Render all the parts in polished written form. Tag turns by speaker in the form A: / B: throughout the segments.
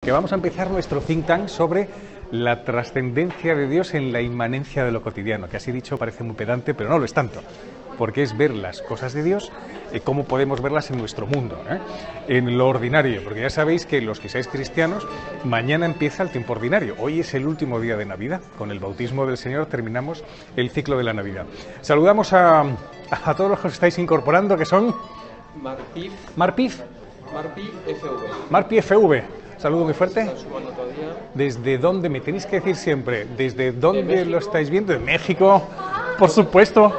A: que vamos a empezar nuestro think tank sobre la trascendencia de Dios en la inmanencia de lo cotidiano, que así dicho parece muy pedante, pero no lo es tanto, porque es ver las cosas de Dios y cómo podemos verlas en nuestro mundo, en lo ordinario, porque ya sabéis que los que seáis cristianos, mañana empieza el tiempo ordinario, hoy es el último día de Navidad, con el bautismo del Señor terminamos el ciclo de la Navidad. Saludamos a todos los que os estáis incorporando, que son... Marpif FV. Saludo muy fuerte. ¿Desde dónde? Me tenéis que decir siempre. ¿Desde dónde lo estáis viendo? ¿De México? Por supuesto.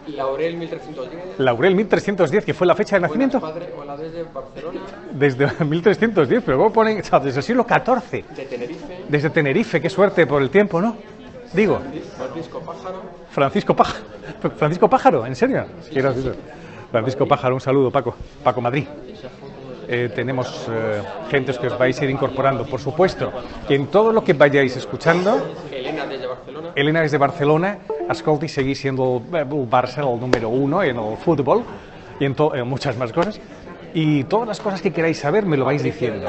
B: Laurel 1310.
A: Laurel 1310, que fue la fecha de nacimiento.
B: Hola, desde Barcelona.
A: Desde 1310, pero luego ponen, o sea, desde el siglo XIV.
B: De Tenerife.
A: Desde Tenerife, qué suerte por el tiempo, ¿no? Digo.
B: Francisco Pájaro.
A: Francisco Pájaro, ¿en serio? Sí, gracioso. Francisco Pájaro, un saludo, Paco. Paco Madrid. Tenemos gentes que os vais a ir incorporando. Por supuesto, que en todo lo que vayáis escuchando... Elena desde Barcelona. Escolti, seguís siendo el Barça el número 1 en el fútbol y en muchas más cosas. Y todas las cosas que queráis saber me lo vais diciendo.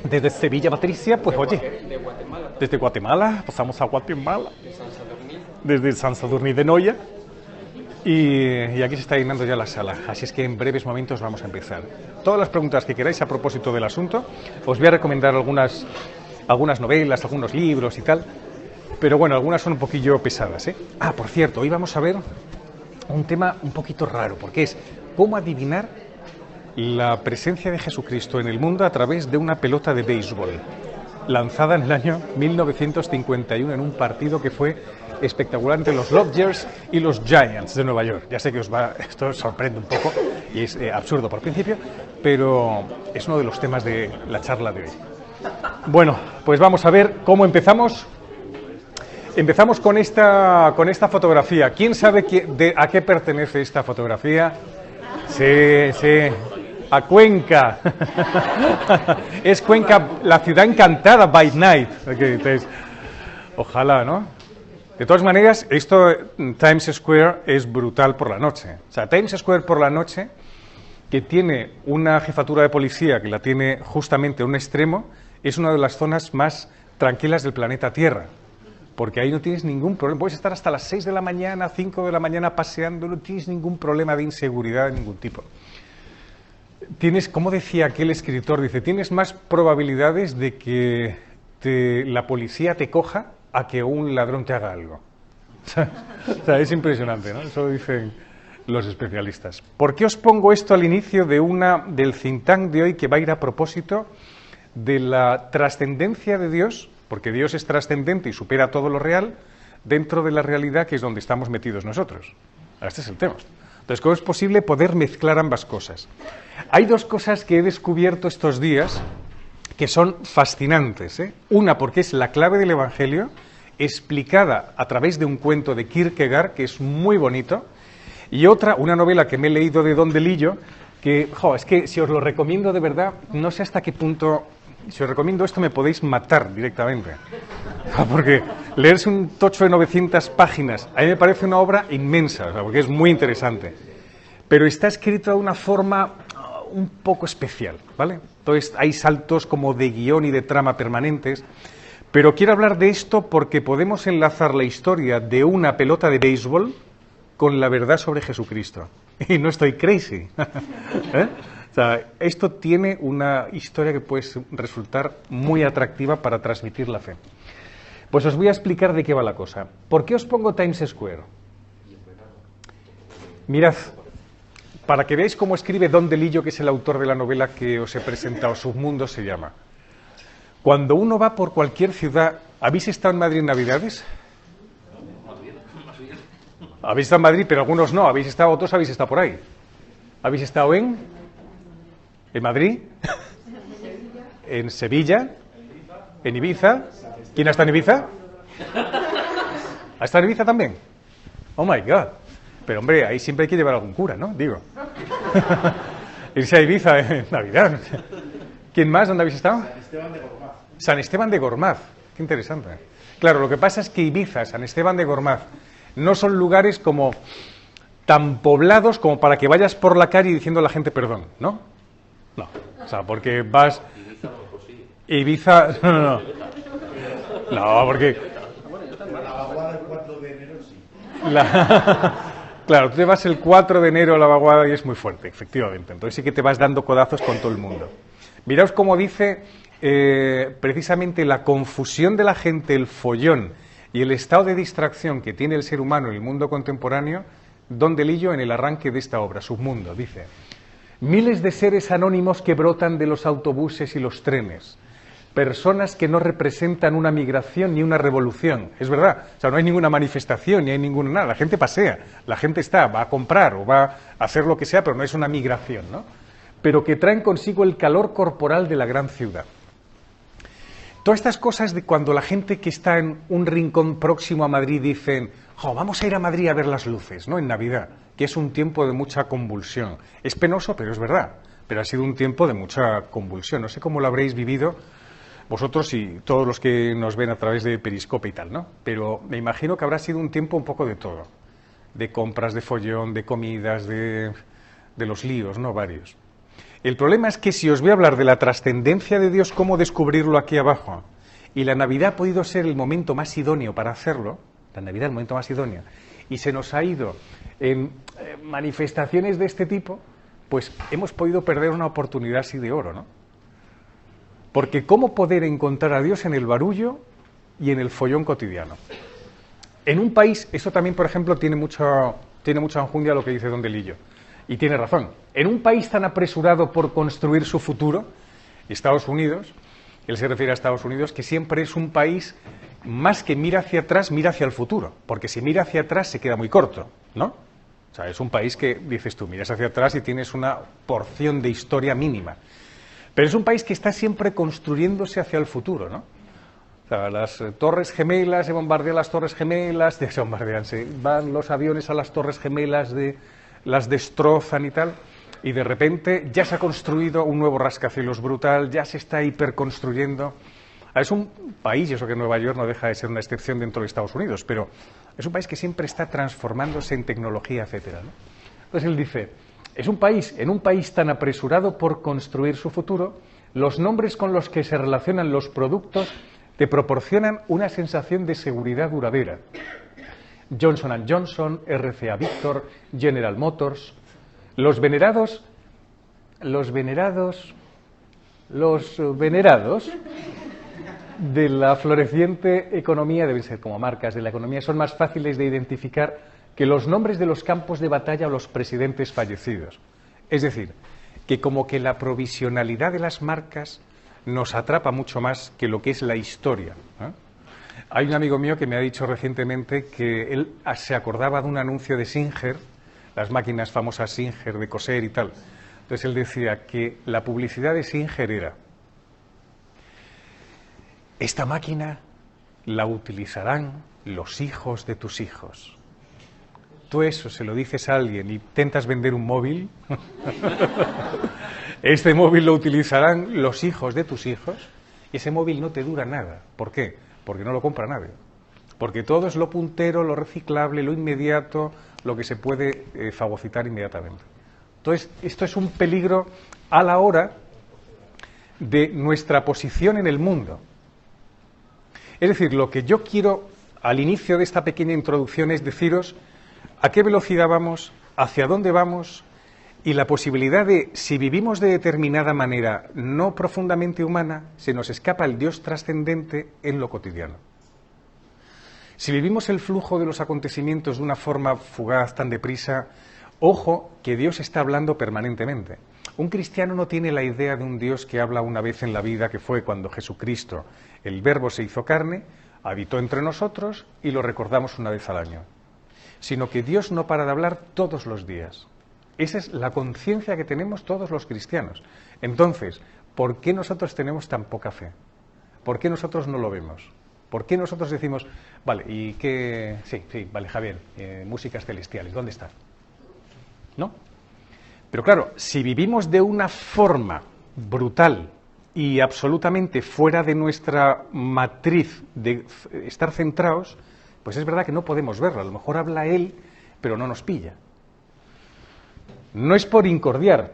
A: Desde Sevilla, Patricia, pues oye. Desde Guatemala, pasamos a Guatemala. Desde San Sadurní de Noia. Y aquí se está llenando ya la sala, así es que en breves momentos vamos a empezar. Todas las preguntas que queráis a propósito del asunto, os voy a recomendar algunas novelas, algunos libros y tal, pero bueno, algunas son un poquillo pesadas, ¿eh? Ah, por cierto, hoy vamos a ver un tema un poquito raro, porque es cómo adivinar la presencia de Jesucristo en el mundo a través de una pelota de béisbol, lanzada en el año 1951 en un partido que fue espectacular entre los Dodgers y los Giants de Nueva York. Ya sé que esto os sorprende un poco y es absurdo por principio, pero es uno de los temas de la charla de hoy. Bueno, pues vamos a ver cómo empezamos. Empezamos con esta fotografía. ¿Quién sabe a qué pertenece esta fotografía? Sí. A Cuenca. Es Cuenca, la ciudad encantada by night. Ojalá, ¿no? De todas maneras, Times Square es brutal por la noche. O sea, Times Square por la noche, que tiene una jefatura de policía que la tiene justamente a un extremo, es una de las zonas más tranquilas del planeta Tierra. Porque ahí no tienes ningún problema. Puedes estar hasta las 6 de la mañana, 5 de la mañana paseando, no tienes ningún problema de inseguridad de ningún tipo. Tienes, como decía aquel escritor, dice, tienes más probabilidades de que la policía te coja a que un ladrón te haga algo. O sea, es impresionante, ¿no? Eso dicen los especialistas. ¿Por qué os pongo esto al inicio del think tank de hoy que va a ir a propósito de la trascendencia de Dios? Porque Dios es trascendente y supera todo lo real dentro de la realidad que es donde estamos metidos nosotros. Este es el tema. Entonces, ¿cómo es posible poder mezclar ambas cosas? Hay dos cosas que he descubierto estos días que son fascinantes, ¿eh? Una, porque es la clave del Evangelio, explicada a través de un cuento de Kierkegaard, que es muy bonito, y otra, una novela que me he leído de Don DeLillo, que, es que si os lo recomiendo de verdad, no sé hasta qué punto, si os recomiendo esto me podéis matar directamente, porque leerse un tocho de 900 páginas, a mí me parece una obra inmensa, porque es muy interesante, pero está escrito de una forma un poco especial, ¿vale? Entonces hay saltos como de guión y de trama permanentes, pero quiero hablar de esto porque podemos enlazar la historia de una pelota de béisbol con la verdad sobre Jesucristo. Y no estoy crazy. ¿Eh? O sea, esto tiene una historia que puede resultar muy atractiva para transmitir la fe. Pues os voy a explicar de qué va la cosa. ¿Por qué os pongo Times Square? Mirad, para que veáis cómo escribe Don DeLillo, que es el autor de la novela que os he presentado, Submundo se llama. Cuando uno va por cualquier ciudad... ¿Habéis estado en Madrid en Navidades? Habéis estado en Madrid, pero algunos no. Otros habéis estado por ahí. ¿Habéis estado en Madrid? ¿En Sevilla? ¿En Ibiza? ¿Quién ha estado en Ibiza? ¿Ha estado en Ibiza también? Oh my God. Pero hombre, ahí siempre hay que llevar algún cura, ¿no? Digo. Irse a Ibiza en Navidad. ¿Quién más? ¿Dónde habéis estado?
C: San Esteban de Gormaz.
A: San Esteban de Gormaz. Qué interesante. Claro, lo que pasa es que Ibiza, San Esteban de Gormaz, no son lugares como tan poblados como para que vayas por la calle diciendo a la gente perdón, ¿no? No. O sea, porque vas... Ibiza, no. No, porque...
C: La vaguada el 4 de enero sí.
A: Claro, tú te vas el 4 de enero a la vaguada y es muy fuerte, efectivamente. Entonces sí que te vas dando codazos con todo el mundo. Miraos cómo dice precisamente la confusión de la gente, el follón y el estado de distracción que tiene el ser humano en el mundo contemporáneo, Don Delillo en el arranque de esta obra, Submundo, dice: miles de seres anónimos que brotan de los autobuses y los trenes, personas que no representan una migración ni una revolución. Es verdad, o sea, no hay ninguna manifestación, ni hay ninguna nada, la gente pasea, la gente va a comprar o va a hacer lo que sea, pero no es una migración, ¿no? Pero que traen consigo el calor corporal de la gran ciudad. Todas estas cosas de cuando la gente que está en un rincón próximo a Madrid dicen: jo, vamos a ir a Madrid a ver las luces, ¿no?, en Navidad, que es un tiempo de mucha convulsión. Es penoso, pero es verdad, pero ha sido un tiempo de mucha convulsión. No sé cómo lo habréis vivido vosotros y todos los que nos ven a través de Periscope y tal, ¿no? Pero me imagino que habrá sido un tiempo un poco de todo, de compras, de follón, de comidas, de los líos, ¿no?, varios. El problema es que si os voy a hablar de la trascendencia de Dios, cómo descubrirlo aquí abajo, y la Navidad ha podido ser el momento más idóneo para hacerlo, la Navidad el momento más idóneo, y se nos ha ido en manifestaciones de este tipo, pues hemos podido perder una oportunidad así de oro, ¿no? Porque ¿cómo poder encontrar a Dios en el barullo y en el follón cotidiano? En un país, eso también, por ejemplo, tiene mucha enjundia lo que dice Don Delillo. Y tiene razón. En un país tan apresurado por construir su futuro, Estados Unidos, él se refiere a Estados Unidos, que siempre es un país más que mira hacia atrás, mira hacia el futuro. Porque si mira hacia atrás se queda muy corto, ¿no? O sea, es un país que, dices tú, miras hacia atrás y tienes una porción de historia mínima. Pero es un país que está siempre construyéndose hacia el futuro, ¿no? O sea, las Torres Gemelas, se bombardean las Torres Gemelas, se van los aviones a las Torres Gemelas, las destrozan y tal, y de repente ya se ha construido un nuevo rascacielos brutal, ya se está hiperconstruyendo. Es un país, y eso que Nueva York no deja de ser una excepción dentro de Estados Unidos, pero es un país que siempre está transformándose en tecnología, etcétera, ¿no? Entonces él dice: en un país tan apresurado por construir su futuro, los nombres con los que se relacionan los productos te proporcionan una sensación de seguridad duradera. Johnson & Johnson, RCA Victor, General Motors. Los venerados de la floreciente economía deben ser como marcas de la economía, son más fáciles de identificar que los nombres de los campos de batalla o los presidentes fallecidos. Es decir, que como que la provisionalidad de las marcas nos atrapa mucho más que lo que es la historia, ¿eh? Hay un amigo mío que me ha dicho recientemente que él se acordaba de un anuncio de Singer, las máquinas famosas Singer de coser y tal. Entonces él decía que la publicidad de Singer era: esta máquina la utilizarán los hijos de tus hijos. Tú eso se lo dices a alguien y intentas vender un móvil. Este móvil lo utilizarán los hijos de tus hijos y ese móvil no te dura nada. ¿Por qué? Porque no lo compra nadie. Porque todo es lo puntero, lo reciclable, lo inmediato, lo que se puede fagocitar inmediatamente. Entonces, esto es un peligro a la hora de nuestra posición en el mundo. Es decir, lo que yo quiero al inicio de esta pequeña introducción es deciros a qué velocidad vamos, hacia dónde vamos y la posibilidad de, si vivimos de determinada manera no profundamente humana, se nos escapa el Dios trascendente en lo cotidiano. Si vivimos el flujo de los acontecimientos de una forma fugaz, tan deprisa, ojo que Dios está hablando permanentemente. Un cristiano no tiene la idea de un Dios que habla una vez en la vida, que fue cuando Jesucristo, el Verbo, se hizo carne, habitó entre nosotros y lo recordamos una vez al año. Sino que Dios no para de hablar todos los días. Esa es la conciencia que tenemos todos los cristianos. Entonces, ¿por qué nosotros tenemos tan poca fe? ¿Por qué nosotros no lo vemos? ¿Por qué nosotros decimos, vale, y qué... Sí, vale, Javier, músicas celestiales, ¿dónde está? ¿No? Pero claro, si vivimos de una forma brutal y absolutamente fuera de nuestra matriz de estar centrados, pues es verdad que no podemos verlo. A lo mejor habla él, pero no nos pilla. No es por incordiar,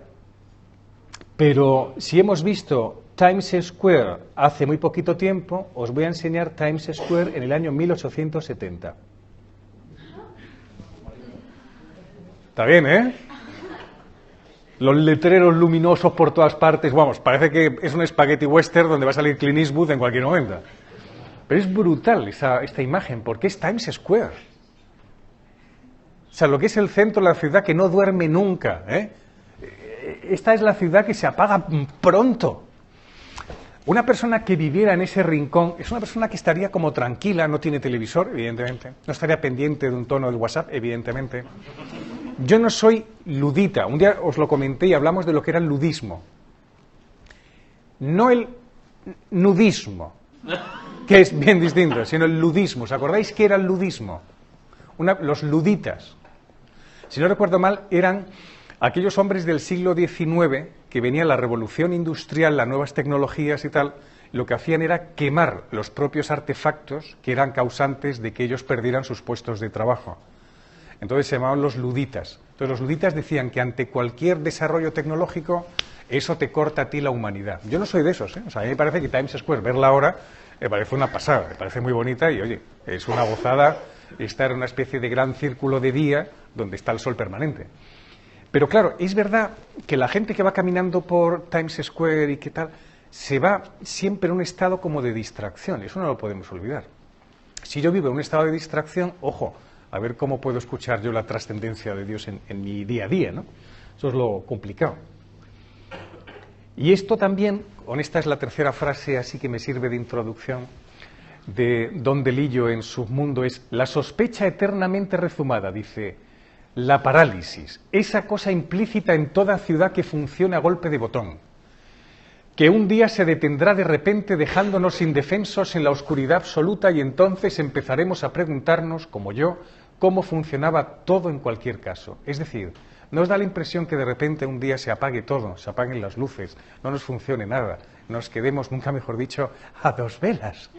A: pero si hemos visto Times Square hace muy poquito tiempo, os voy a enseñar Times Square en el año 1870. Está bien, ¿eh? Los letreros luminosos por todas partes, vamos, parece que es un spaghetti western donde va a salir Clint Eastwood en cualquier momento. Pero es brutal esta imagen, porque es Times Square. O sea, lo que es el centro de la ciudad que no duerme nunca, ¿eh? Esta es la ciudad que se apaga pronto. Una persona que viviera en ese rincón es una persona que estaría como tranquila, no tiene televisor, evidentemente, no estaría pendiente de un tono del WhatsApp, evidentemente. Yo no soy ludita, un día os lo comenté y hablamos de lo que era el ludismo. No el nudismo, que es bien distinto, sino el ludismo. ¿Os acordáis qué era el ludismo? Los luditas, si no recuerdo mal, eran aquellos hombres del siglo XIX que venía la revolución industrial, las nuevas tecnologías y tal, lo que hacían era quemar los propios artefactos que eran causantes de que ellos perdieran sus puestos de trabajo. Entonces se llamaban los luditas. Entonces los luditas decían que ante cualquier desarrollo tecnológico, eso te corta a ti la humanidad. Yo no soy de esos, ¿eh? O sea, a mí me parece que Times Square, verla ahora, me parece una pasada, me parece muy bonita y, oye, es una gozada estar en una especie de gran círculo de día donde está el sol permanente. Pero claro, es verdad que la gente que va caminando por Times Square y qué tal, se va siempre en un estado como de distracción, eso no lo podemos olvidar. Si yo vivo en un estado de distracción, ojo, a ver cómo puedo escuchar yo la trascendencia de Dios en mi día a día, ¿no? Eso es lo complicado. Y esto también, esta es la tercera frase, así que me sirve de introducción, de Don DeLillo en Submundo, es la sospecha eternamente rezumada, dice, la parálisis, esa cosa implícita en toda ciudad que funciona a golpe de botón, que un día se detendrá de repente dejándonos indefensos en la oscuridad absoluta y entonces empezaremos a preguntarnos, como yo, cómo funcionaba todo en cualquier caso. Es decir, ¿no os da la impresión que de repente un día se apague todo, se apaguen las luces, no nos funcione nada, nos quedemos, nunca mejor dicho, a dos velas,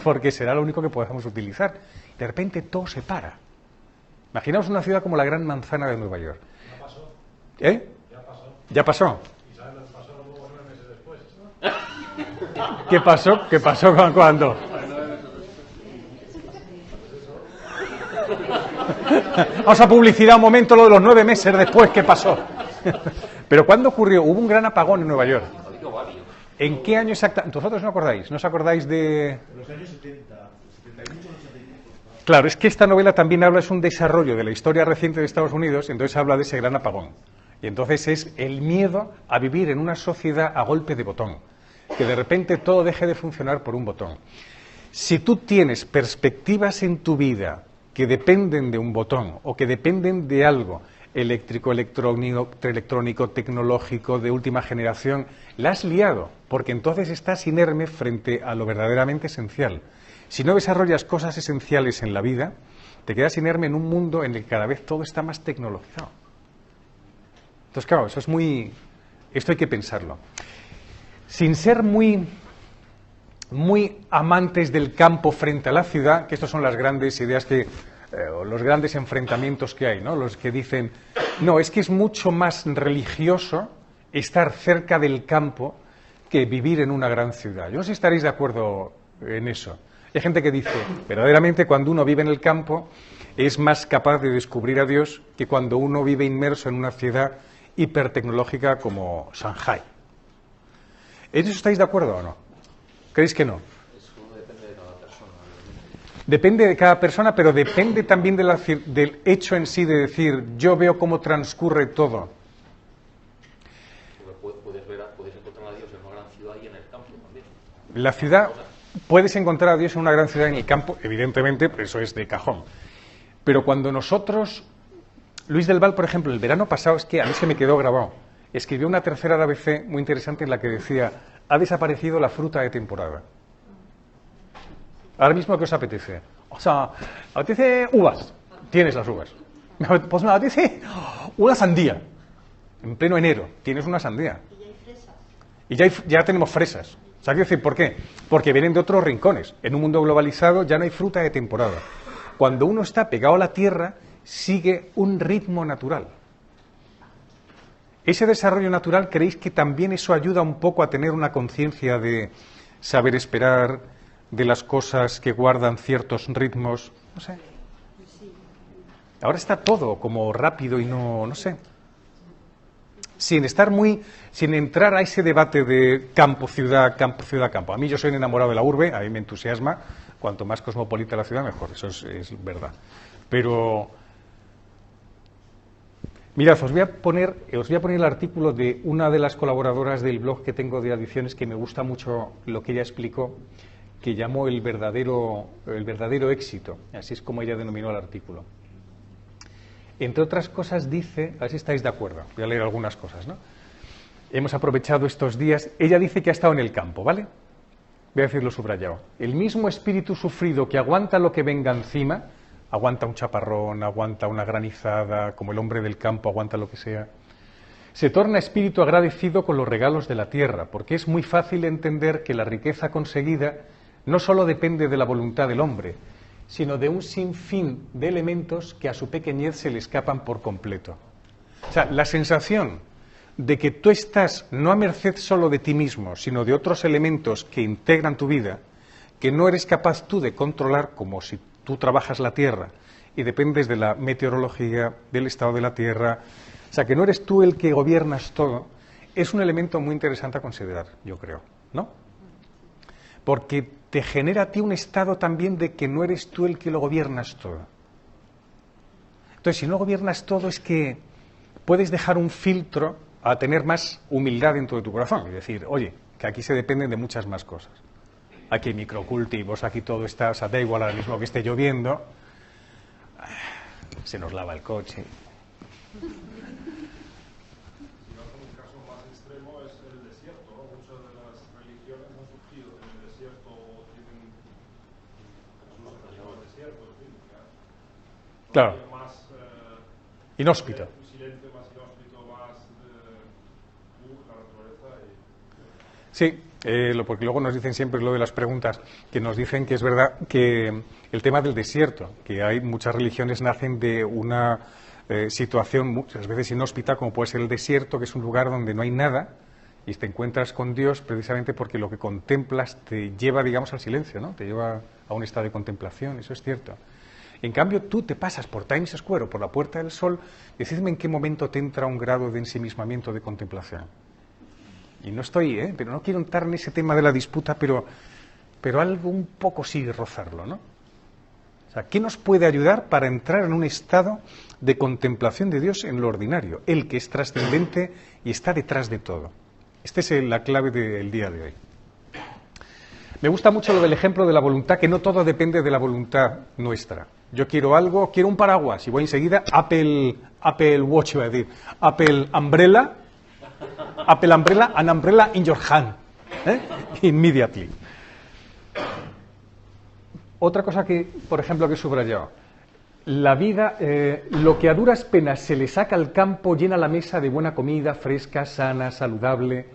A: porque será lo único que podamos utilizar? De repente todo se para. Imaginaos una ciudad como la Gran Manzana de Nueva York.
C: Ya pasó.
A: ¿Eh?
C: Ya pasó.
A: ¿Ya pasó?
C: ¿Y sabes lo que pasó luego 9 meses después?
A: ¿Qué pasó? ¿Qué pasó cuándo? Vamos a publicidad un momento lo de los 9 meses después, ¿qué pasó? Pero ¿cuándo ocurrió? Hubo un gran apagón en Nueva York. ¿En qué año exactamente? ¿Vosotros no acordáis? ¿No os acordáis de...?
C: En los años 70, 71, 75.
A: Claro, es que esta novela también habla, es un desarrollo de la historia reciente de Estados Unidos, entonces habla de ese gran apagón. Y entonces es el miedo a vivir en una sociedad a golpe de botón, que de repente todo deje de funcionar por un botón. Si tú tienes perspectivas en tu vida que dependen de un botón o que dependen de algo eléctrico, electrónico, tecnológico, de última generación, la has liado, porque entonces estás inerme frente a lo verdaderamente esencial. Si no desarrollas cosas esenciales en la vida, te quedas inerme en un mundo en el que cada vez todo está más tecnologizado. Entonces, claro, eso es muy... Esto hay que pensarlo. Sin ser muy amantes del campo frente a la ciudad, que estas son las grandes ideas o los grandes enfrentamientos que hay, ¿no? Los que dicen, no, es que es mucho más religioso estar cerca del campo que vivir en una gran ciudad. Yo no sé si estaréis de acuerdo en eso. Hay gente que dice, verdaderamente cuando uno vive en el campo es más capaz de descubrir a Dios que cuando uno vive inmerso en una ciudad hipertecnológica como Shanghai. ¿En eso estáis de acuerdo o no? ¿Creéis que no?
B: Eso depende de cada persona.
A: Depende de cada persona, pero depende también del hecho en sí de decir, yo veo cómo transcurre todo.
B: Puedes encontrar a Dios en una gran ciudad y en el campo también.
A: La ciudad, puedes encontrar a Dios en una gran ciudad y en el campo, evidentemente, eso es de cajón. Pero cuando nosotros, Luis del Val, por ejemplo, el verano pasado, es que a mí se me quedó grabado, escribió una tercera de ABC muy interesante en la que decía, ha desaparecido la fruta de temporada. Ahora mismo, ¿qué os apetece? O sea, apetece uvas, tienes las uvas. Pues me apetece una sandía. En pleno enero tienes una sandía. Y ya tenemos fresas. O sea, quiero decir, ¿por qué? Porque vienen de otros rincones. En un mundo globalizado ya no hay fruta de temporada. Cuando uno está pegado a la tierra, sigue un ritmo natural. Ese desarrollo natural, ¿creéis que también eso ayuda un poco a tener una conciencia de saber esperar, de las cosas que guardan ciertos ritmos? No sé. Ahora está todo como rápido y no sé. Sin entrar a ese debate de campo-ciudad, campo-ciudad, campo. A mí yo soy un enamorado de la urbe, a mí me entusiasma. Cuanto más cosmopolita la ciudad, mejor. Eso es verdad. Pero mirad, os voy a poner el artículo de una de las colaboradoras del blog que tengo de Adiciones, que me gusta mucho lo que ella explicó, que llamó el verdadero éxito. Así es como ella denominó el artículo. Entre otras cosas dice, a ver si estáis de acuerdo, voy a leer algunas cosas, ¿no? Hemos aprovechado estos días, ella dice que ha estado en el campo, ¿vale? Voy a decirlo subrayado. El mismo espíritu sufrido que aguanta lo que venga encima, aguanta un chaparrón, aguanta una granizada, como el hombre del campo aguanta lo que sea, se torna espíritu agradecido con los regalos de la tierra, porque es muy fácil entender que la riqueza conseguida no solo depende de la voluntad del hombre, sino de un sinfín de elementos que a su pequeñez se le escapan por completo. O sea, la sensación de que tú estás no a merced solo de ti mismo, sino de otros elementos que integran tu vida, que no eres capaz tú de controlar, como si tú trabajas la tierra y dependes de la meteorología, del estado de la tierra, o sea, que no eres tú el que gobiernas todo, es un elemento muy interesante a considerar, yo creo, ¿no? Porque te genera a ti un estado también de que no eres tú el que lo gobiernas todo. Entonces, si no gobiernas todo, es que puedes dejar un filtro a tener más humildad dentro de tu corazón y decir, oye, que aquí se dependen de muchas más cosas. Aquí hay microcultivos, aquí todo está, o sea, da igual ahora mismo que esté lloviendo, se nos lava el coche. Claro. Más, inhóspito.
C: Un silencio más inhóspito, más la naturaleza.
A: Sí, porque luego nos dicen siempre lo de las preguntas, que nos dicen que es verdad que el tema del desierto, que hay muchas religiones nacen de una situación muchas veces inhóspita, como puede ser el desierto, que es un lugar donde no hay nada y te encuentras con Dios precisamente porque lo que contemplas te lleva, digamos, al silencio, ¿no? Te lleva a un estado de contemplación, eso es cierto. En cambio, tú te pasas por Times Square o por la Puerta del Sol, decidme en qué momento te entra un grado de ensimismamiento, de contemplación. Y no estoy, pero no quiero entrar en ese tema de la disputa, pero algo un poco sí rozarlo, ¿no? O sea, ¿qué nos puede ayudar para entrar en un estado de contemplación de Dios en lo ordinario? El que es trascendente y está detrás de todo. Esta es la clave del día de hoy. Me gusta mucho lo del ejemplo de la voluntad, que no todo depende de la voluntad nuestra. Yo quiero algo, quiero un paraguas, y voy enseguida, Apple Watch, iba a decir, Apple Umbrella, an umbrella in your hand, immediately. Otra cosa que, por ejemplo, que he subrayado, la vida, lo que a duras penas se le saca al campo, llena la mesa de buena comida, fresca, sana, saludable,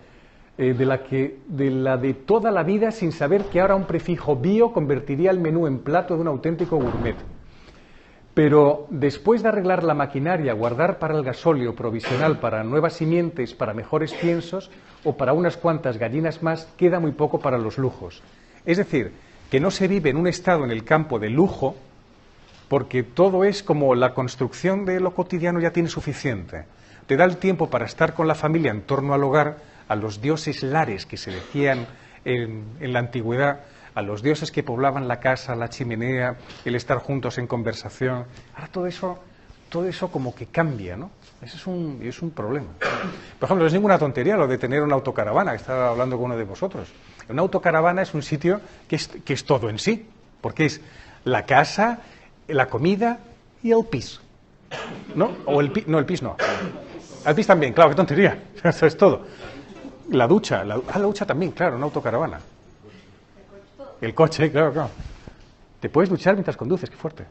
A: de la de toda la vida, sin saber que ahora un prefijo bio convertiría el menú en plato de un auténtico gourmet. Pero después de arreglar la maquinaria, guardar para el gasóleo provisional, para nuevas simientes, para mejores piensos o para unas cuantas gallinas más, queda muy poco para los lujos. Es decir, que no se vive en un estado en el campo de lujo, porque todo es como la construcción de lo cotidiano ya tiene suficiente. Te da el tiempo para estar con la familia en torno al hogar, a los dioses lares que se decían en la antigüedad, a los dioses que poblaban la casa, la chimenea, el estar juntos en conversación. Ahora todo eso como que cambia, ¿no? Eso es un problema. Por ejemplo, no es ninguna tontería lo de tener una autocaravana, que estaba hablando con uno de vosotros. Una autocaravana es un sitio que es todo en sí, porque es la casa, la comida y el pis, ¿no? O el pis no. El pis también, claro, qué tontería. Eso es todo. La ducha, la ducha también, claro, una autocaravana. El coche, claro. Te puedes duchar mientras conduces, qué fuerte.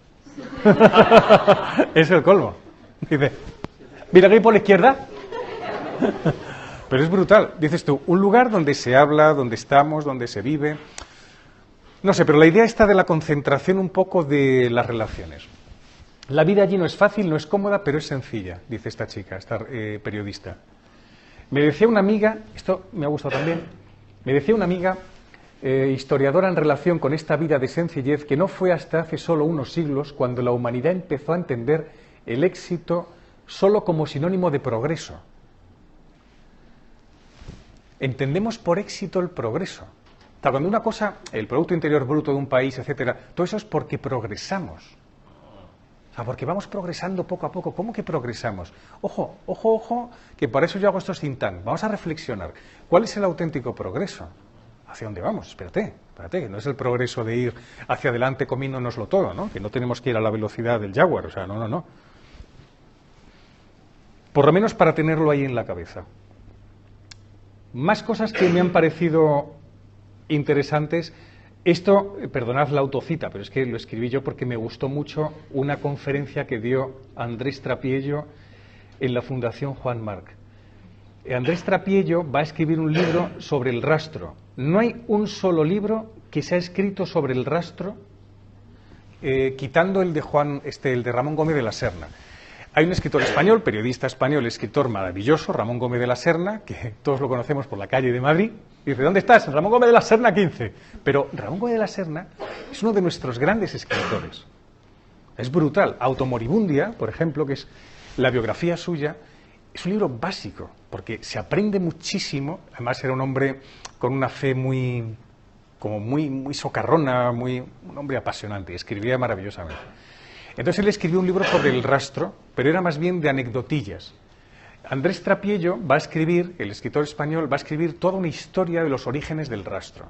A: Es el colmo. Dice, mira aquí por la izquierda. Pero es brutal. Dices tú, un lugar donde se habla, donde estamos, donde se vive. No sé, pero la idea está de la concentración un poco de las relaciones. La vida allí no es fácil, no es cómoda, pero es sencilla, dice esta chica, esta periodista. Me decía una amiga, esto me ha gustado también, me decía una amiga, historiadora en relación con esta vida de sencillez, que no fue hasta hace solo unos siglos cuando la humanidad empezó a entender el éxito solo como sinónimo de progreso. Entendemos por éxito el progreso. O sea, cuando una cosa, el Producto Interior Bruto de un país, etcétera, todo eso es porque progresamos. O sea, porque vamos progresando poco a poco. ¿Cómo que progresamos? Ojo, ojo, ojo, que para eso yo hago estos think tank. Vamos a reflexionar. ¿Cuál es el auténtico progreso? ¿Hacia dónde vamos? Espérate, que no es el progreso de ir hacia adelante comiéndonoslo todo, ¿no? Que no tenemos que ir a la velocidad del Jaguar, o sea, no. Por lo menos para tenerlo ahí en la cabeza. Más cosas que me han parecido interesantes. Esto, perdonad la autocita, pero es que lo escribí yo porque me gustó mucho una conferencia que dio Andrés Trapiello en la Fundación Juan Marc. Andrés Trapiello va a escribir un libro sobre el rastro. No hay un solo libro que se ha escrito sobre el rastro, quitando el de Ramón Gómez de la Serna. Hay un escritor español, periodista español, escritor maravilloso, Ramón Gómez de la Serna, que todos lo conocemos por la calle de Madrid. Y dice, ¿dónde estás? Ramón Gómez de la Serna 15. Pero Ramón Gómez de la Serna es uno de nuestros grandes escritores. Es brutal. Automoribundia, por ejemplo, que es la biografía suya, es un libro básico, porque se aprende muchísimo. Además era un hombre con una fe muy socarrona, un hombre apasionante, escribía maravillosamente. Entonces él escribió un libro sobre el rastro, pero era más bien de anecdotillas. Andrés Trapiello va a escribir, el escritor español, va a escribir toda una historia de los orígenes del rastro.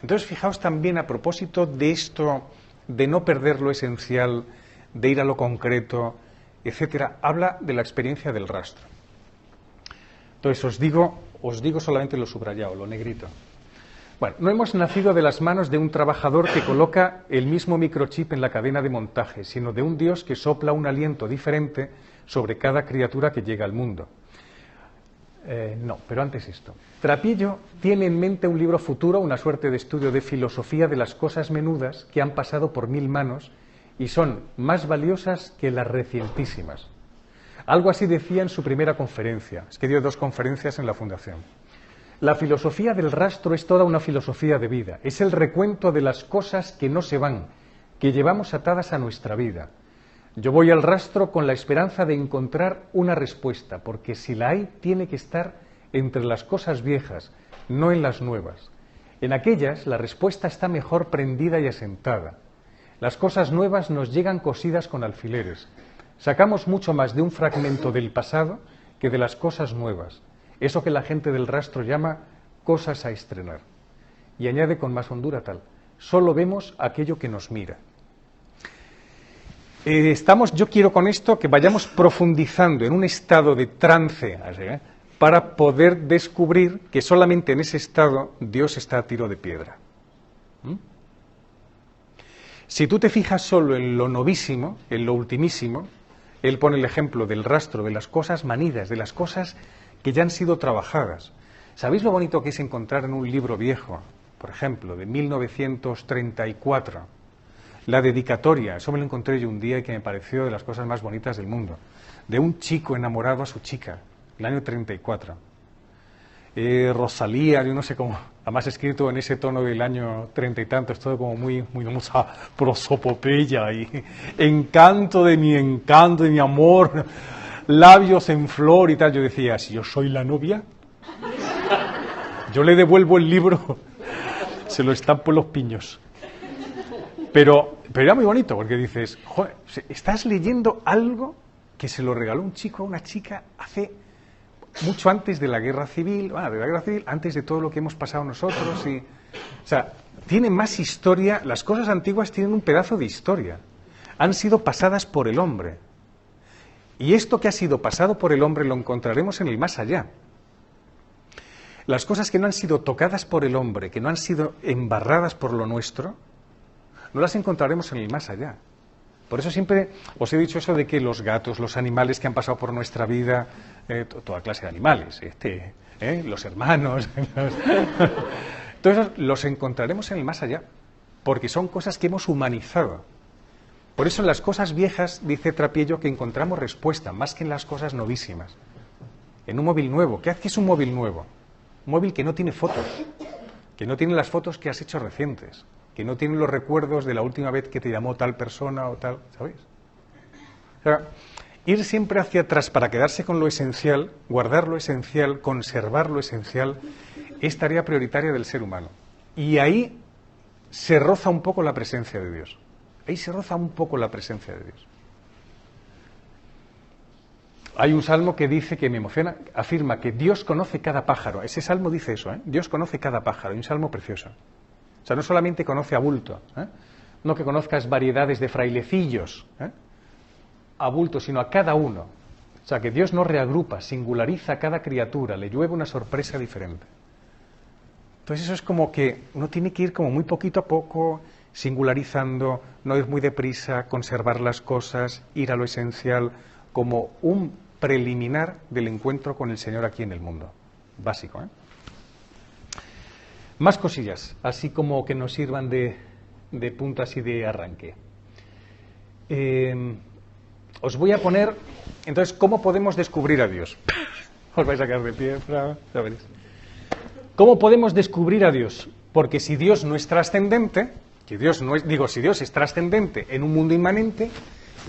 A: Entonces fijaos también a propósito de esto, de no perder lo esencial, de ir a lo concreto, etcétera, habla de la experiencia del rastro. Entonces os digo solamente lo subrayado, lo negrito. Bueno, no hemos nacido de las manos de un trabajador que coloca el mismo microchip en la cadena de montaje, sino de un Dios que sopla un aliento diferente sobre cada criatura que llega al mundo. No, pero antes esto. Trapiello tiene en mente un libro futuro, una suerte de estudio de filosofía de las cosas menudas que han pasado por 1000 manos y son más valiosas que las recientísimas. Algo así decía en su primera conferencia. Es que dio 2 conferencias en la Fundación. La filosofía del rastro es toda una filosofía de vida. Es el recuento de las cosas que no se van, que llevamos atadas a nuestra vida. Yo voy al rastro con la esperanza de encontrar una respuesta, porque si la hay, tiene que estar entre las cosas viejas, no en las nuevas. En aquellas, la respuesta está mejor prendida y asentada. Las cosas nuevas nos llegan cosidas con alfileres. Sacamos mucho más de un fragmento del pasado que de las cosas nuevas. Eso que la gente del rastro llama cosas a estrenar. Y añade con más hondura tal, solo vemos aquello que nos mira. Yo quiero con esto que vayamos profundizando en un estado de trance, para poder descubrir que solamente en ese estado Dios está a tiro de piedra. Si tú te fijas solo en lo novísimo, en lo ultimísimo, él pone el ejemplo del rastro de las cosas manidas, de las cosas que ya han sido trabajadas. ¿Sabéis lo bonito que es encontrar en un libro viejo, por ejemplo, de 1934, la dedicatoria? Eso me lo encontré yo un día y que me pareció de las cosas más bonitas del mundo, de un chico enamorado a su chica, el año 34. Rosalía, yo no sé cómo, además escrito en ese tono del año 30 y tantos, todo como muy mucha prosopopeya y encanto de mi amor, labios en flor y tal. Yo decía, si yo soy la novia, yo le devuelvo el libro, se lo estampo en los piños. Pero era muy bonito, porque dices, joder, estás leyendo algo que se lo regaló un chico a una chica hace mucho antes de la guerra civil, antes de todo lo que hemos pasado nosotros. O sea, tiene más historia, las cosas antiguas tienen un pedazo de historia. Han sido pasadas por el hombre. Y esto que ha sido pasado por el hombre lo encontraremos en el más allá. Las cosas que no han sido tocadas por el hombre, que no han sido embarradas por lo nuestro, no las encontraremos en el más allá. Por eso siempre os he dicho eso de que los gatos, los animales que han pasado por nuestra vida, toda clase de animales, los hermanos, todos esos los encontraremos en el más allá, porque son cosas que hemos humanizado. Por eso en las cosas viejas, dice Trapiello, que encontramos respuesta, más que en las cosas novísimas. en un móvil nuevo. ¿Qué es un móvil nuevo? Un móvil que no tiene fotos, que no tiene las fotos que has hecho recientes, que no tiene los recuerdos de la última vez que te llamó tal persona o tal, ¿sabéis? O sea, ir siempre hacia atrás para quedarse con lo esencial, guardar lo esencial, conservar lo esencial, es tarea prioritaria del ser humano. Y ahí se roza un poco la presencia de Dios. Ahí se roza un poco la presencia de Dios. Hay un salmo que dice, que me emociona, afirma que Dios conoce cada pájaro. Ese salmo dice eso, ¿eh? Dios conoce cada pájaro. Hay un salmo precioso. O sea, no solamente conoce a bulto, ¿eh? No que conozcas variedades de frailecillos, ¿eh? A bulto, sino a cada uno. O sea, que Dios no reagrupa, singulariza a cada criatura, le llueve una sorpresa diferente. Entonces eso es como que uno tiene que ir como muy poquito a poco, singularizando, no ir muy deprisa, conservar las cosas, ir a lo esencial, como un preliminar del encuentro con el Señor aquí en el mundo. Básico, ¿eh? Más cosillas, así como que nos sirvan de punto así de arranque. Os voy a poner, entonces, ¿cómo podemos descubrir a Dios? Os vais a quedar de pie, ya veréis. ¿Cómo podemos descubrir a Dios? Porque si Dios no es trascendente, si Dios es trascendente en un mundo inmanente,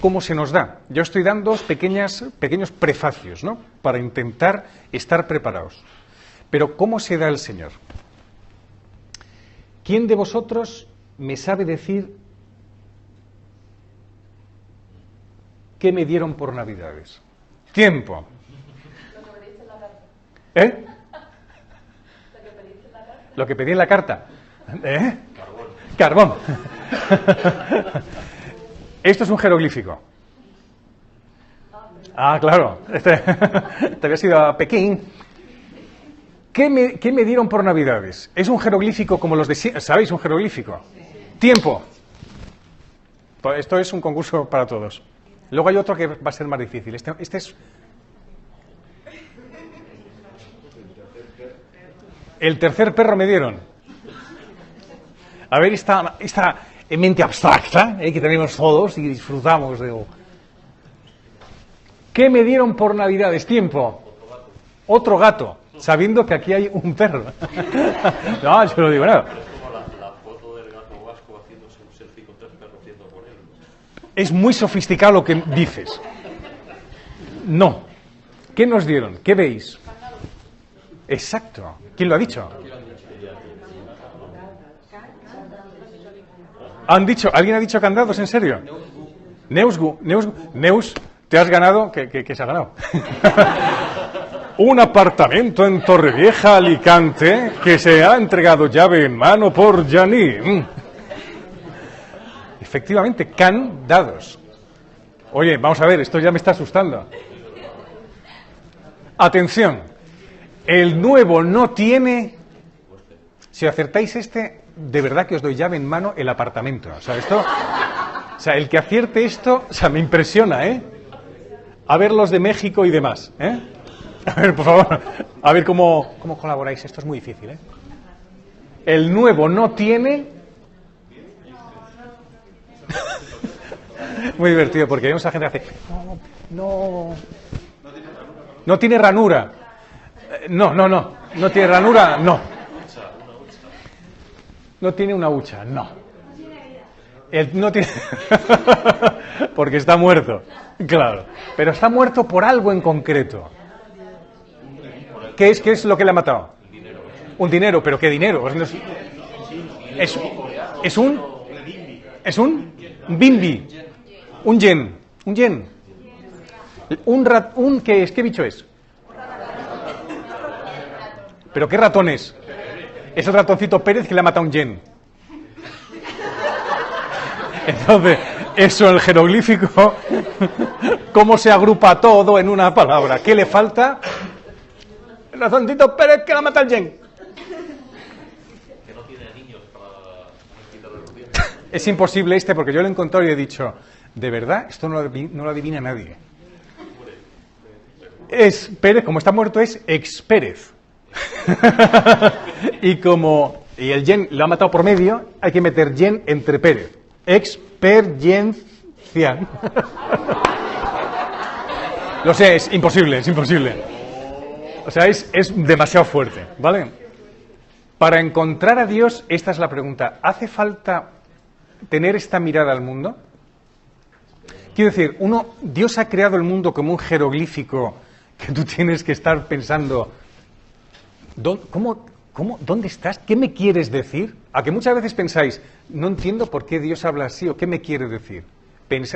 A: ¿cómo se nos da? Yo estoy dando pequeños prefacios, ¿no? Para intentar estar preparados. Pero ¿cómo se da el Señor? ¿Quién de vosotros me sabe decir qué me dieron por Navidades? Tiempo. ¿Eh? Lo que pedí en la carta. ¿Eh? Carbón. Esto es un jeroglífico. Ah, claro. Te habías ido a Pekín. ¿Qué me dieron por Navidades? Es un jeroglífico como los de... ¿Sabéis un jeroglífico? Tiempo. Esto es un concurso para todos. Luego hay otro que va a ser más difícil. Este es... El tercer perro me dieron. A ver, esta mente abstracta que tenemos todos y disfrutamos de... ¿Qué me dieron por Navidades? Tiempo. Otro gato, sabiendo que aquí hay un perro. No, yo no digo nada.
B: Es como la foto del gato vasco haciéndose un selfie con 3 perros yendo por él.
A: Es muy sofisticado lo que dices. No. ¿Qué nos dieron? ¿Qué veis? Exacto. ¿Quién lo ha dicho? ¿Han dicho? ¿Alguien ha dicho candados? ¿En serio? Neus, te has ganado. ¿Qué se ha ganado? Un apartamento en Torrevieja, Alicante, que se ha entregado llave en mano por Gianni. Efectivamente, candados. Oye, vamos a ver, esto ya me está asustando. Atención, el nuevo no tiene... Si acertáis de verdad que os doy llave en mano el apartamento. O sea, el que acierte esto, me impresiona, ¿eh? A ver los de México y demás, ¿eh? A ver, por favor, a ver cómo colaboráis. Esto es muy difícil, ¿eh? El nuevo no tiene... Muy divertido, porque vemos a gente que hace... No tiene ranura. No tiene ranura, no. No tiene una hucha, no. No tiene... Porque está muerto, claro. Pero está muerto por algo en concreto. ¿Qué es lo que le ha matado? Un dinero, pero ¿qué dinero? Es un bimbi, un yen. ¿Qué bicho es? ¿Pero qué ratón es? Es el ratoncito Pérez que le ha matado un yen. Entonces, eso, el jeroglífico, ¿cómo se agrupa todo en una palabra? ¿Qué le falta? El ratoncito Pérez que le ha matado el yen.
B: Que no tiene niños para quitarle los dientes.
A: Es imposible porque yo lo he encontrado y he dicho, de verdad, esto no lo adivina nadie. Es Pérez, como está muerto, es ex Pérez. y el yen lo ha matado por medio, hay que meter yen entre Pérez. Experiencia. Lo sé, es imposible. O sea, es demasiado fuerte, ¿vale? Para encontrar a Dios, esta es la pregunta. ¿Hace falta tener esta mirada al mundo? Quiero decir, Dios ha creado el mundo como un jeroglífico que tú tienes que estar pensando, ¿dónde estás? ¿Qué me quieres decir? A que muchas veces pensáis, no entiendo por qué Dios habla así o qué me quiere decir.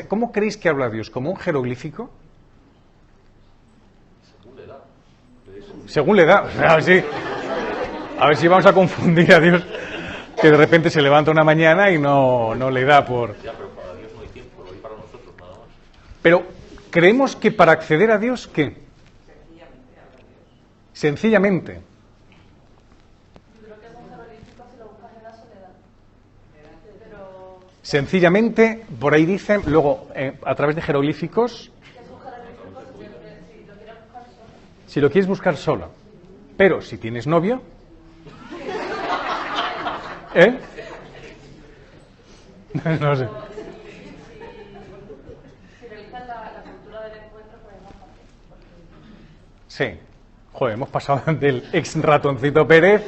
A: ¿Cómo creéis que habla Dios? ¿Como un jeroglífico? Según le da. A ver si vamos a confundir a Dios, que de repente se levanta una mañana y no le da por...
B: Ya, pero para Dios no hay tiempo, lo hay para nosotros nada más.
A: Pero, ¿creemos que para acceder a Dios, qué? Sencillamente.
D: Yo creo que es un jeroglífico si lo buscas en la soledad. Pero...
A: Sencillamente, por ahí dicen, luego, a través de jeroglíficos,
D: es un jeroglífico si lo quieres buscar solo.
A: si lo quieres buscar solo. Pero, si tienes novio... ¿Eh? No sé.
D: Si realizas la cultura del encuentro, pues es más fácil.
A: Sí. Joder, hemos pasado del ex ratoncito Pérez,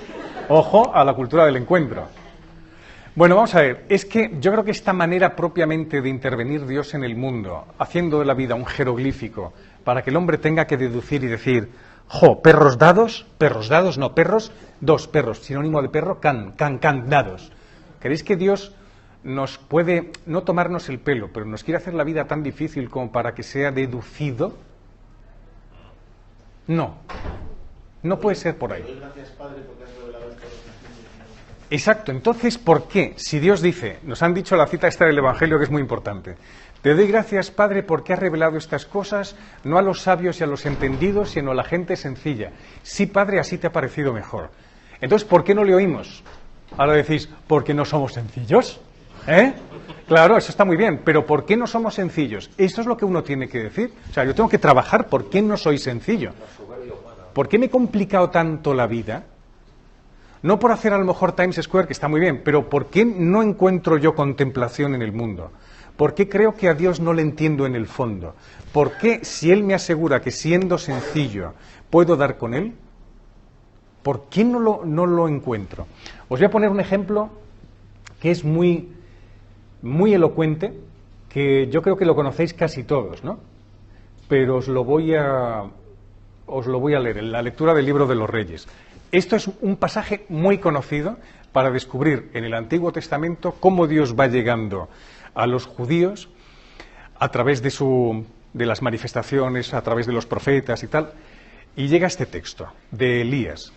A: ojo, a la cultura del encuentro. Bueno, vamos a ver, es que yo creo que esta manera propiamente de intervenir Dios en el mundo, haciendo de la vida un jeroglífico, para que el hombre tenga que deducir y decir, perros dados, no, perros, dos perros, sinónimo de perro, can, dados. ¿Creéis que Dios nos puede, no tomarnos el pelo, pero nos quiere hacer la vida tan difícil como para que sea deducido? No puede ser por ahí. Exacto, entonces, ¿por qué? Si Dios dice, nos han dicho la cita esta del Evangelio que es muy importante, te doy gracias, Padre, porque has revelado estas cosas, no a los sabios y a los entendidos, sino a la gente sencilla. Sí, Padre, así te ha parecido mejor. Entonces, ¿por qué no le oímos? Ahora decís, ¿por qué no somos sencillos? Claro, eso está muy bien, pero ¿por qué no somos sencillos? Esto es lo que uno tiene que decir. O sea, yo tengo que trabajar, ¿por qué no soy sencillo? ¿Por qué me he complicado tanto la vida? No por hacer a lo mejor Times Square, que está muy bien, pero ¿por qué no encuentro yo contemplación en el mundo? ¿Por qué creo que a Dios no le entiendo en el fondo? ¿Por qué, si Él me asegura que siendo sencillo puedo dar con Él, por qué no lo encuentro? Os voy a poner un ejemplo que es muy elocuente, que yo creo que lo conocéis casi todos, ¿no? Pero os lo voy a leer en la lectura del Libro de los Reyes. Esto es un pasaje muy conocido para descubrir en el Antiguo Testamento cómo Dios va llegando a los judíos a través de las manifestaciones, a través de los profetas y tal. Y llega este texto de Elías.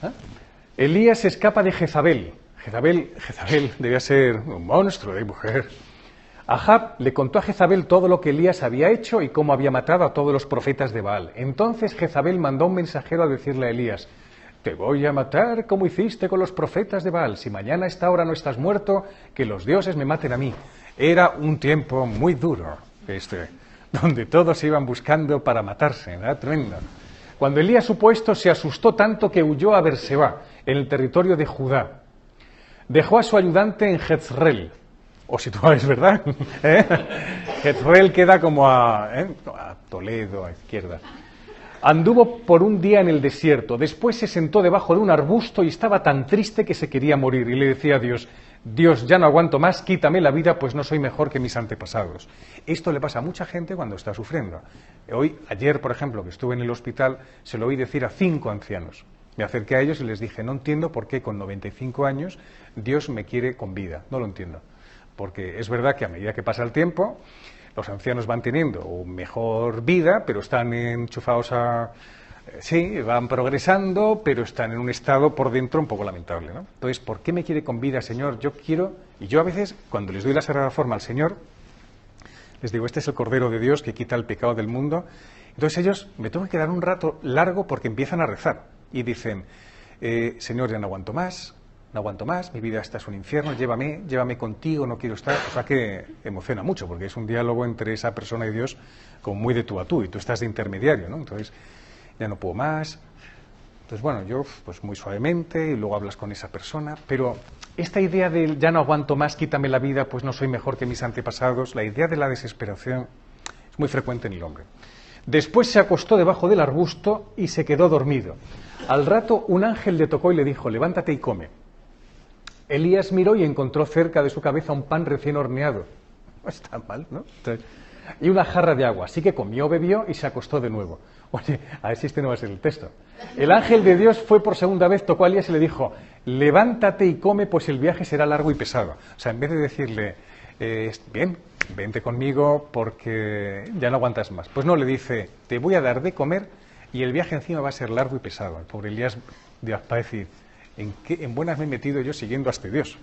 A: Elías se escapa de Jezabel. Jezabel debía ser un monstruo de mujer. Ahab le contó a Jezabel todo lo que Elías había hecho y cómo había matado a todos los profetas de Baal. Entonces Jezabel mandó un mensajero a decirle a Elías, te voy a matar como hiciste con los profetas de Baal. Si mañana a esta hora no estás muerto, que los dioses me maten a mí. Era un tiempo muy duro, donde todos iban buscando para matarse, ¿verdad? Tremendo. Cuando Elías supo esto, se asustó tanto que huyó a Berseba, en el territorio de Judá. Dejó a su ayudante en Jezreel. Os situáis, ¿verdad? Jezreel queda como a Toledo, a izquierda. Anduvo por un día en el desierto, después se sentó debajo de un arbusto y estaba tan triste que se quería morir. Y le decía a Dios, Dios, ya no aguanto más, quítame la vida, pues no soy mejor que mis antepasados. Esto le pasa a mucha gente cuando está sufriendo. Ayer, por ejemplo, que estuve en el hospital, se lo oí decir a 5 ancianos. Me acerqué a ellos y les dije, no entiendo por qué con 95 años Dios me quiere con vida. No lo entiendo. Porque es verdad que a medida que pasa el tiempo, los ancianos van teniendo mejor vida, pero están enchufados sí, van progresando, pero están en un estado por dentro un poco lamentable, ¿no? Entonces, ¿por qué me quiere con vida, Señor? Yo quiero, y yo a veces, cuando les doy la Sagrada Forma al Señor, les digo, este es el Cordero de Dios que quita el pecado del mundo. Entonces ellos me tengo que quedar un rato largo porque empiezan a rezar y dicen, Señor, ya no aguanto más, mi vida esta es un infierno, llévame contigo, no quiero estar. O sea que emociona mucho, porque es un diálogo entre esa persona y Dios como muy de tú a tú, y tú estás de intermediario, ¿no? Entonces, ya no puedo más. Entonces, bueno, yo pues muy suavemente, y luego hablas con esa persona, pero esta idea de ya no aguanto más, quítame la vida, pues no soy mejor que mis antepasados, la idea de la desesperación es muy frecuente en el hombre. Después se acostó debajo del arbusto y se quedó dormido. Al rato un ángel le tocó y le dijo, levántate y come. Elías miró y encontró cerca de su cabeza un pan recién horneado. No está mal, ¿no? Y una jarra de agua. Así que comió, bebió y se acostó de nuevo. Oye, a ver si este no va a ser el texto. El ángel de Dios fue por segunda vez, tocó a Elías y le dijo, levántate y come, pues el viaje será largo y pesado. O sea, en vez de decirle, bien, vente conmigo porque ya no aguantas más. Pues no, le dice, te voy a dar de comer y el viaje encima va a ser largo y pesado. El pobre Elías va a decir, ¿en buenas me he metido yo siguiendo a este Dios?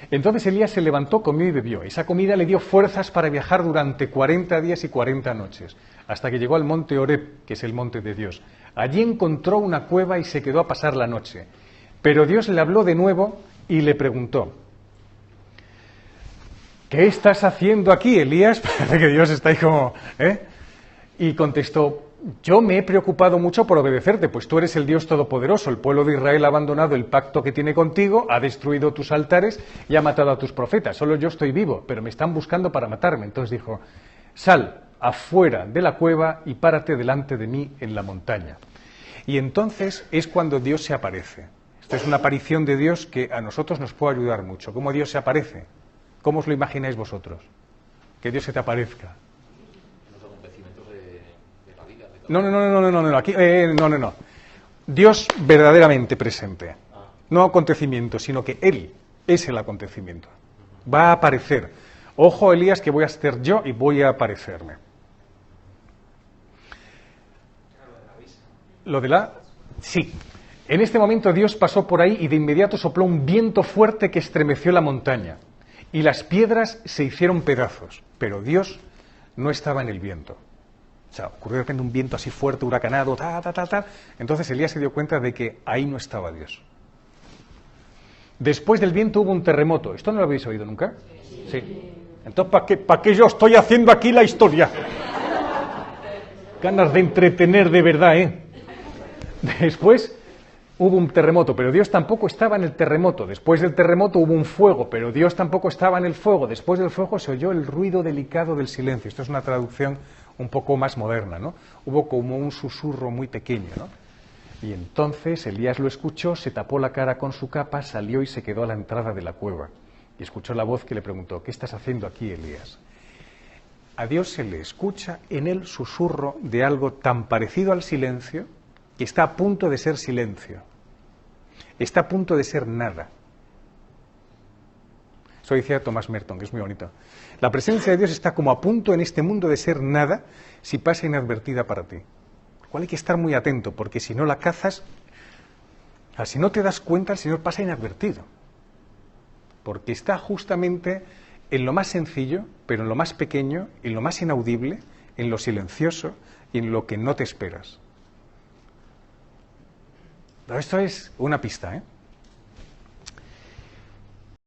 A: Entonces Elías se levantó, comió y bebió. Esa comida le dio fuerzas para viajar durante 40 días y 40 noches, hasta que llegó al monte Horeb, que es el monte de Dios. Allí encontró una cueva y se quedó a pasar la noche. Pero Dios le habló de nuevo y le preguntó, ¿qué estás haciendo aquí, Elías? Parece que Dios está ahí como, Y contestó, yo me he preocupado mucho por obedecerte, pues tú eres el Dios Todopoderoso. El pueblo de Israel ha abandonado el pacto que tiene contigo, ha destruido tus altares y ha matado a tus profetas. Solo yo estoy vivo, pero me están buscando para matarme. Entonces dijo, sal afuera de la cueva y párate delante de mí en la montaña. Y entonces es cuando Dios se aparece. Esta es una aparición de Dios que a nosotros nos puede ayudar mucho. ¿Cómo Dios se aparece? ¿Cómo os lo imagináis vosotros? Que Dios se te aparezca.
B: Los acontecimientos de la vida.
A: No, aquí, no. Dios verdaderamente presente. No acontecimiento, sino que Él es el acontecimiento. Va a aparecer. Ojo, Elías, que voy a ser yo y voy a aparecerme. ¿Lo de la? Sí. En este momento Dios pasó por ahí y de inmediato sopló un viento fuerte que estremeció la montaña. Y las piedras se hicieron pedazos. Pero Dios no estaba en el viento. O sea, ocurrió de repente un viento así fuerte, huracanado, Entonces Elías se dio cuenta de que ahí no estaba Dios. Después del viento hubo un terremoto. ¿Esto no lo habéis oído nunca? Sí. Entonces, ¿para qué yo estoy haciendo aquí la historia? Ganas de entretener de verdad, ¿eh? Después hubo un terremoto, pero Dios tampoco estaba en el terremoto. Después del terremoto hubo un fuego, pero Dios tampoco estaba en el fuego. Después del fuego se oyó el ruido delicado del silencio. Esto es una traducción un poco más moderna, ¿no? Hubo como un susurro muy pequeño, ¿no? Y entonces Elías lo escuchó, se tapó la cara con su capa, salió y se quedó a la entrada de la cueva. Y escuchó la voz que le preguntó, ¿qué estás haciendo aquí, Elías? A Dios se le escucha en el susurro de algo tan parecido al silencio que está a punto de ser silencio. Está a punto de ser nada. Eso decía Thomas Merton, que es muy bonito. La presencia de Dios está como a punto en este mundo de ser nada si pasa inadvertida para ti. Por lo cual hay que estar muy atento, porque si no la cazas, si no te das cuenta, el Señor pasa inadvertido. Porque está justamente en lo más sencillo, pero en lo más pequeño, en lo más inaudible, en lo silencioso y en lo que no te esperas. Pero esto es una pista, ¿eh?